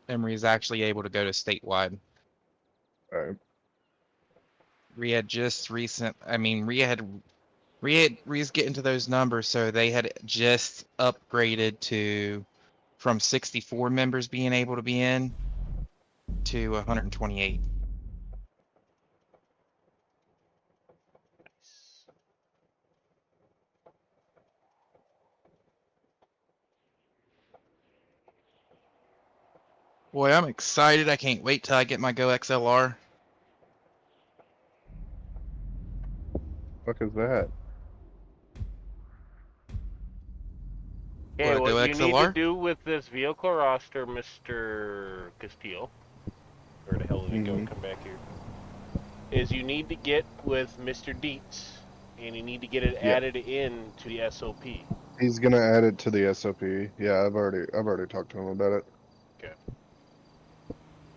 Emory's actually able to go to statewide. Right. Rhea just recent. I mean, Rhea's getting to those numbers, so they had just upgraded to from 64 members being able to be in to 128. Boy, I'm excited. I can't wait till I get my Go XLR. Fuck is that? Okay, What, a what Go you need to XLR? do with this vehicle roster, Mr. Castillo, where the hell did it go? Mm-hmm. Come back here. Is you need to get with Mr. Dietz, and you need to get it Yeah. added in to the SOP. He's gonna add it to the SOP. Yeah, I've already talked to him about it. Okay.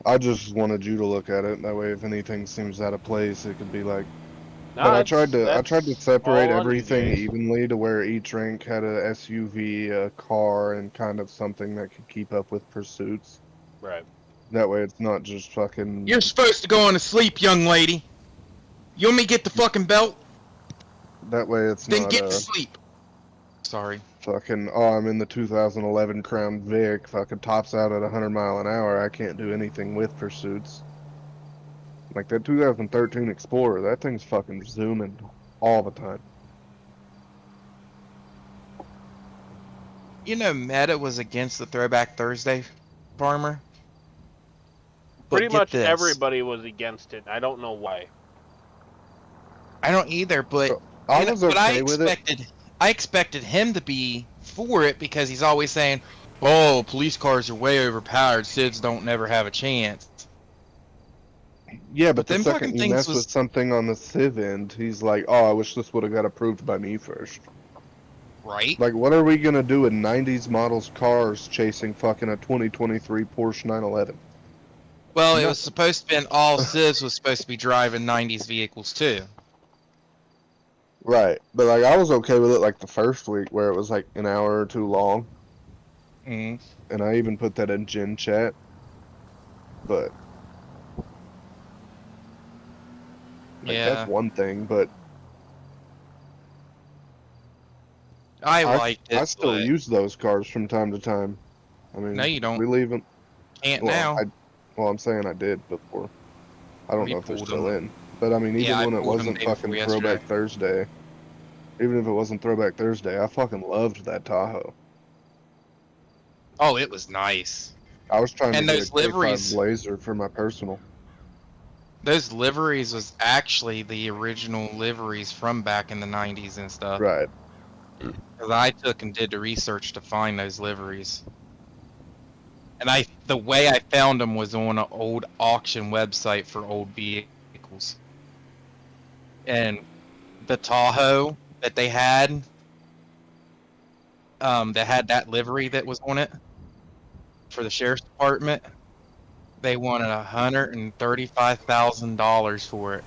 I just wanted you to look at it. That way, if anything seems out of place, it could be like. No, But I tried to that's separate all on you everything guys. evenly to where each rank had a SUV, a car, and kind of something that could keep up with pursuits. Right. That way, it's not just fucking. You're supposed to go on to sleep, young lady. You want me to get the fucking belt? That way, it's Then not get to a sleep. Sorry. fucking. Oh, I'm in the 2011 Crown Vic. Fucking tops out at 100 mile an hour. I can't do anything with pursuits. Like that 2013 Explorer, that thing's fucking zooming all the time. You know, Meta was against the Throwback Thursday, Farmer. Pretty But get much this. everybody was against it. I don't know why. I don't either, but I you know, was but okay with it. I expected him to be for it because he's always saying, "Oh, police cars are way overpowered. SIDS don't never have a chance." Yeah, but But the them second fucking you things mess with was something on the Civ end, he's like, "Oh, I wish this would have got approved by me first." right. Like, what are we gonna do with 90s models cars chasing fucking a 2023 Porsche 911? Well, it was Nothing. supposed to be all Civs was supposed to be driving '90s vehicles too. Right, but like I was okay with it like the first week where it was like an hour or two long, Mm, and I even put that in Gen Chat. But like that's yeah, one thing, but I I liked I it, still but use those cars from time to time. I no, mean, you don't. we leave them. Can't Well, now. I'm saying I did before. I don't We know if they're pulled still them. in, but I mean, Yeah, even I when it pulled them wasn't day before fucking yesterday. Throwback Thursday, even if it wasn't Throwback Thursday, I fucking loved that Tahoe. Oh, it was nice. I was trying to And get a those K5 liveries, Blazer for my personal. was actually the original liveries from back in the '90s and stuff. Right. Because I took and did the research to find those liveries. And the way I found them was on an old auction website for old vehicles. And the Tahoe that had that livery that was on it for the sheriff's department, they wanted $135,000 for it.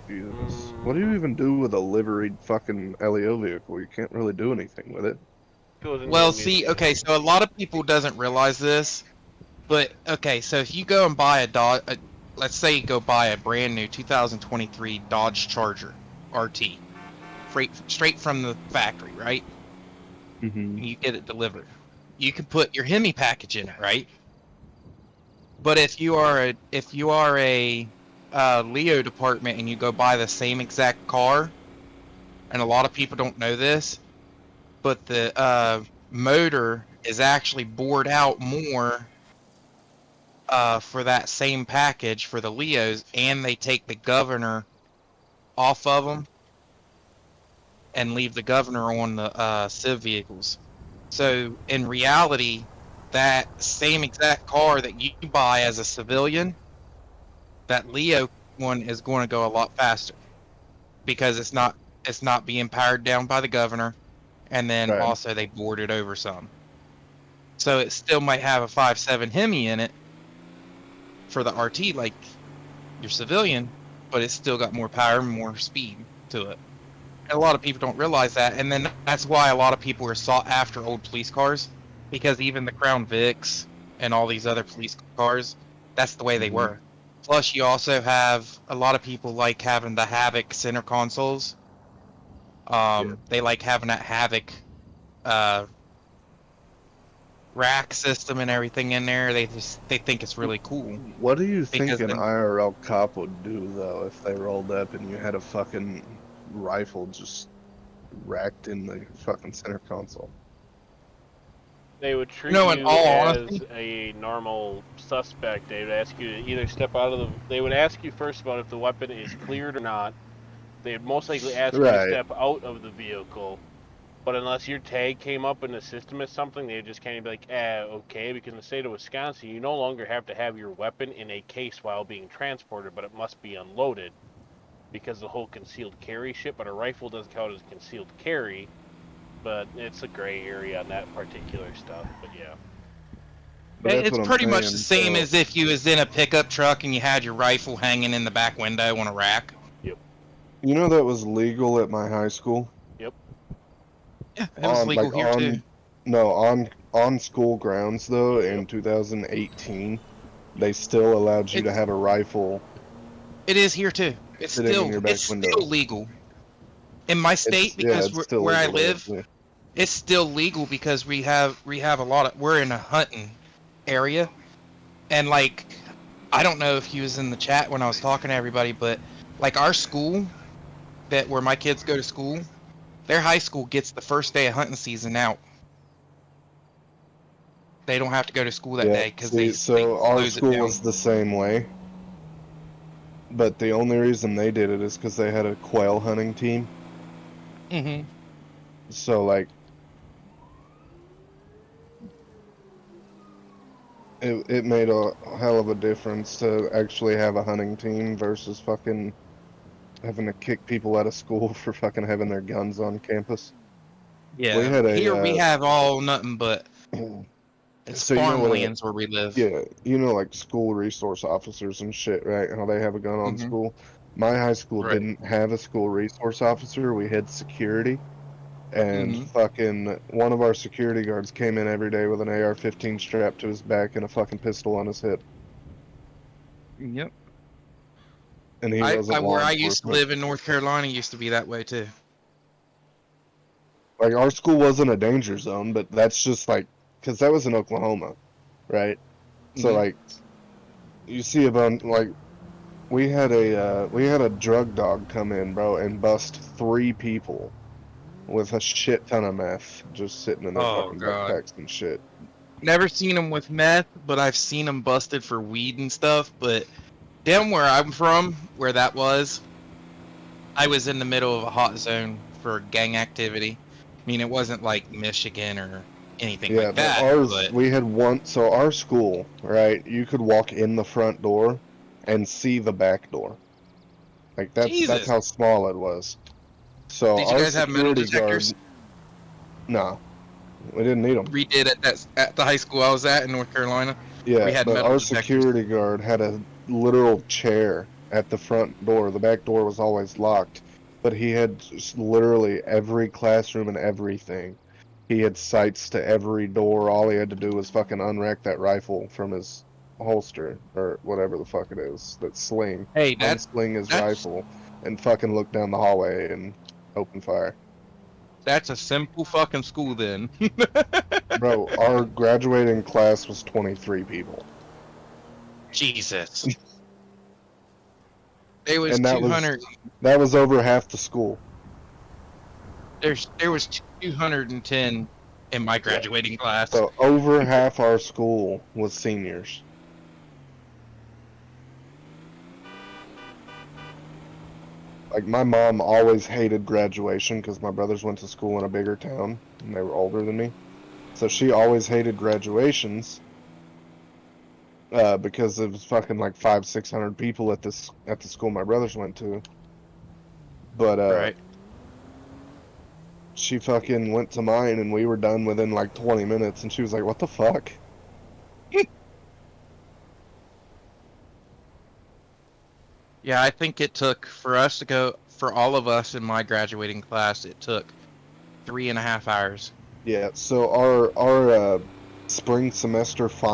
Jesus. What do you even do with a liveried fucking LEO vehicle? You can't really do anything with it. Goes into a Well, see, museum. okay, so a lot of people doesn't realize this, but okay, so if you go and buy let's say you go buy a brand new 2023 Dodge Charger RT, straight from the factory, right? Mm-hmm. And you get it delivered. You can put your Hemi package in it, right? But if you are a Leo department and you go buy the same exact car, and a lot of people don't know this, but the motor is actually bored out more for that same package for the Leos, and they take the governor off of them and leave the governor on the Civ vehicles. So in reality, that same exact car that you buy as a civilian, that Leo one is going to go a lot faster because it's not being powered down by the governor, and then Right. also they bored it over some. So it still might have a 5.7 Hemi in it for the RT like your civilian, but it's still got more power and more speed to it. And a lot of people don't realize that, and then that's why a lot of people are sought after old police cars, because even the Crown Vics and all these other police cars, that's the way they Mhm. were. Plus, you also have a lot of people like having the Havoc center consoles. They like having that Havoc uh, rack system and everything in there. They think it's really cool What do you think because an then IRL cop would do though if they rolled up and you had a fucking rifle just racked in the fucking center console? They would you treat know, in you all as honesty, a normal suspect. They would ask you to either step out of the. They would ask you first about if the weapon is cleared or not. They'd most likely ask you to Right. step out of the vehicle. But unless your tag came up in the system as something, they'd just kind of be like, okay, because in the state of Wisconsin, you no longer have to have your weapon in a case while being transported, but it must be unloaded because the whole concealed carry shit. But a rifle doesn't count as concealed carry, but it's a gray area on that particular stuff. But yeah. But that's it's what I'm pretty much the saying. same So, as if you was in a pickup truck and you had your rifle hanging in the back window on a rack. Yep. you know that was legal at my high school? Yep. Yeah, it was legal here too. On school grounds though Yep. in 2018, they still allowed you to It's have a rifle it is here too. sitting in your back It's still window. legal in my state Yeah, because it's still where I legal there live. too. It's still legal because we have a lot of we're in a hunting area, and like I don't know if he was in the chat when I was talking to everybody, but like our school that where my kids go to school, their high school gets the first day of hunting season out. They don't have to go to school that Yeah, day because see, they so our close it school down. was the same way, but the only reason they did it is because they had a quail hunting team. Mm-hmm. So like, it made a hell of a difference to actually have a hunting team versus fucking having to kick people out of school for fucking having their guns on campus. We Yeah, had here we a have all nothing but it's so you know what a farmlands where we live. yeah, you know, like school resource officers and shit, right? How they have a gun on Mm-hmm. school. My high school Right. didn't have a school resource officer. We had security. And Mm-hmm. fucking one of our security guards came in every day with an AR-15 strapped to his back and a fucking pistol on his hip, Yep. and he I wasn't where law I used to enforcement. live in North Carolina used to be that way too. Like our school wasn't a danger zone, but that's just like because that was in Oklahoma, right? So Mm-hmm. like you see about like we had a drug dog come in, bro, and bust 3 people with a shit ton of meth just sitting in their Oh fucking God. backpacks and shit. Never seen them with meth, but I've seen them busted for weed and stuff. But down where I'm from, where that was, I was in the middle of a hot zone for gang activity. I mean, it wasn't like Michigan or anything Yeah, like but that, ours, but we had one, so our school, right, you could walk in the front door and see the back door. Like that's Jesus. how small it was. So Did you our guys have metal security guard, detectors? no, we didn't need them. We did at the high school I was at in North Carolina. We Yeah, had but metal our detectors. security guard had a literal chair at the front door. The back door was always locked, but he had just literally every classroom and everything. He had sights to every door. All he had to do was fucking unrack that rifle from his holster or whatever the fuck it is, that sling. Hey, Unsling his that's rifle and fucking look down the hallway and open fire. that's a simple fucking school then. Bro, our graduating class was 23 people. Jesus. There was And 200 that was over half the school. there was 210 in my Yeah. graduating class. So over half our school was seniors. Like my mom always hated graduation because my brothers went to school in a bigger town and they were older than me. So she always hated graduations because it was fucking like 500-600 people at the school my brothers went to. But Right. she fucking went to mine and we were done within like 20 minutes and she was like, "What the fuck?" Yeah, I think it took for us to go for all of us in my graduating class. It took 3.5 hours. Yeah. So our spring semester final